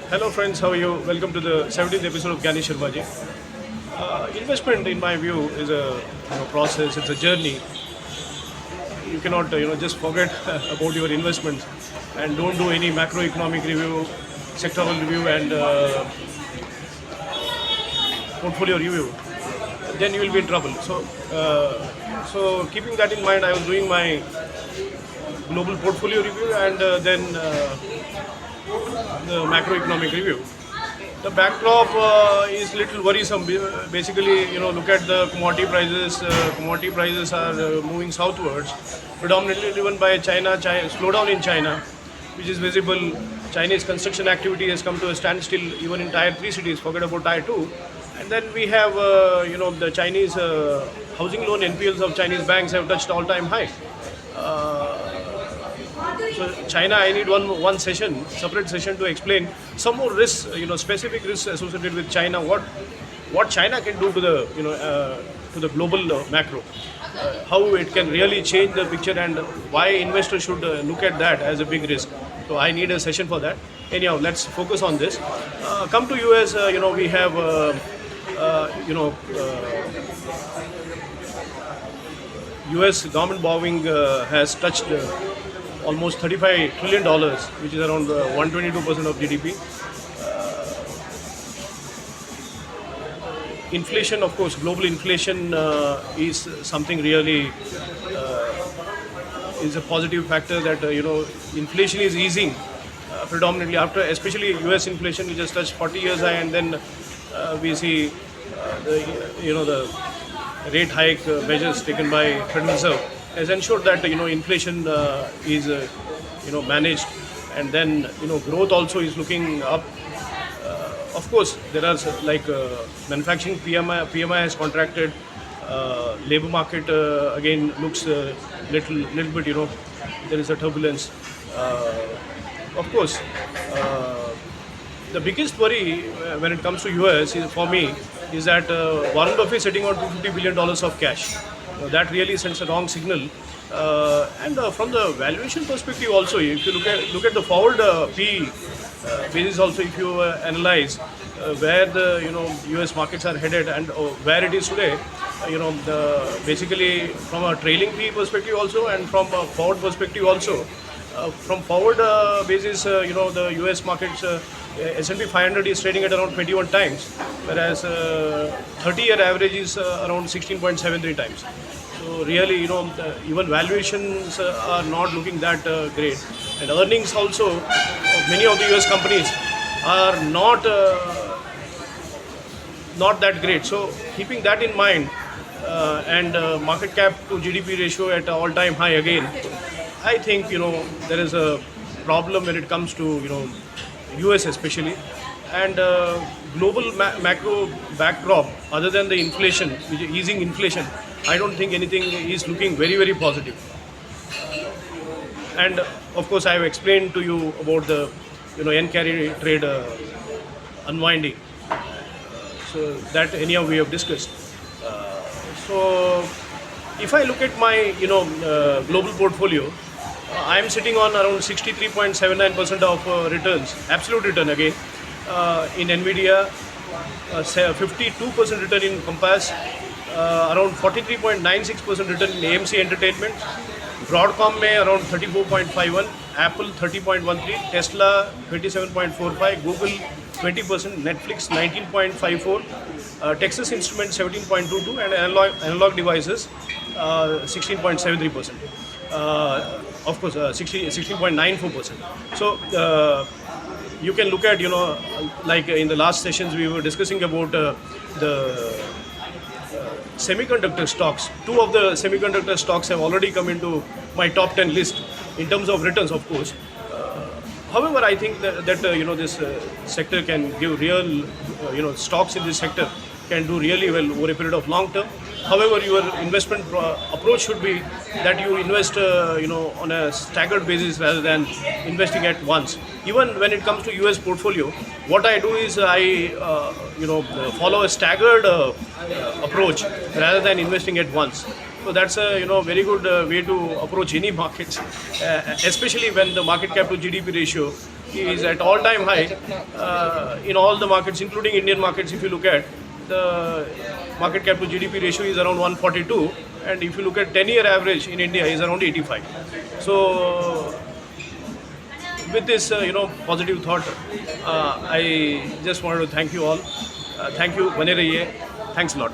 Hello friends, how are you? Welcome to the 17th episode of Gani Sharma Ji. Investment, in my view, is a process. It's a journey. You cannot just forget about your investments and don't do any macroeconomic review, sectoral review, and portfolio review. Then you will be in trouble. So keeping that in mind, I was doing my global portfolio review and then the macroeconomic review. The backdrop is little worrisome. Basically, look at the commodity prices. Commodity prices are moving southwards, predominantly driven by China slowdown in China, which is visible. Chinese construction activity has come to a standstill even in Tier 3 cities. Forget about Tier 2. And then we have, the Chinese housing loan NPLs of Chinese banks have touched all-time high. So China, I need one session, separate session to explain some more risks, specific risks associated with China. What China can do to the global macro, how it can really change the picture, and why investors should look at that as a big risk. So I need a session for that. Anyhow, let's focus on this. Come to US, we have US government borrowing has touched almost $35 trillion, which is around 122% of GDP. Inflation, of course, global inflation is something really is a positive factor that inflation is easing predominantly after, especially US inflation, which has touched 40 years high, and then we see the rate hike measures taken by Federal Reserve has ensured that inflation is managed, and then growth also is looking up. Of course, there are manufacturing PMI has contracted. Labor market again looks little bit there is a turbulence. Of course, the biggest worry when it comes to US for me is that Warren Buffett is sitting on $250 billion of cash. That really sends a wrong signal. And from the valuation perspective also, if you look at the forward PE basis also, if you analyze where the US markets are headed and where it is today, basically from a trailing PE perspective also, and from a forward perspective also. From forward basis, the US markets, S&P 500 is trading at around 21 times, whereas 30-year average is around 16.73 times. So really, even valuations are not looking that great, and earnings also of many of the US companies are not that great. So keeping that in mind, and market cap to GDP ratio at all-time high again, I think there is a problem when it comes to US especially, and global macro backdrop other than the inflation, which is easing inflation. I don't think anything is looking very, very positive. And of course, I have explained to you about the yen carry trade unwinding. So that anyhow we have discussed. So if I look at my global portfolio, I am sitting on around 63.79% of returns, absolute return again, in Nvidia, 52% return in Compass, around 43.96% return in AMC Entertainment, Broadcom में around 34.51, Apple 30.13, Tesla 27.45, Google 20%, Netflix 19.54, Texas Instruments 17.22, and analog devices 16.73%. Of course, 16.94%. So you can look at like in the last sessions we were discussing about the semiconductor stocks. Two of the semiconductor stocks have already come into my top 10 list in terms of returns, of course. However, I think that this sector can give real, stocks in this sector can do really well over a period of long term. However, your investment approach should be that you invest, on a staggered basis rather than investing at once. Even when it comes to US portfolio, what I do is I, follow a staggered approach rather than investing at once. So that's a very good way to approach any markets, especially when the market cap to GDP ratio is at all-time high in all the markets, including Indian markets. If you look at the market cap to GDP ratio is around 142, and if you look at 10-year average in India is around 85. So with this positive thought, I just wanted to thank you all. Thank you, bane rahiye. Thanks a lot.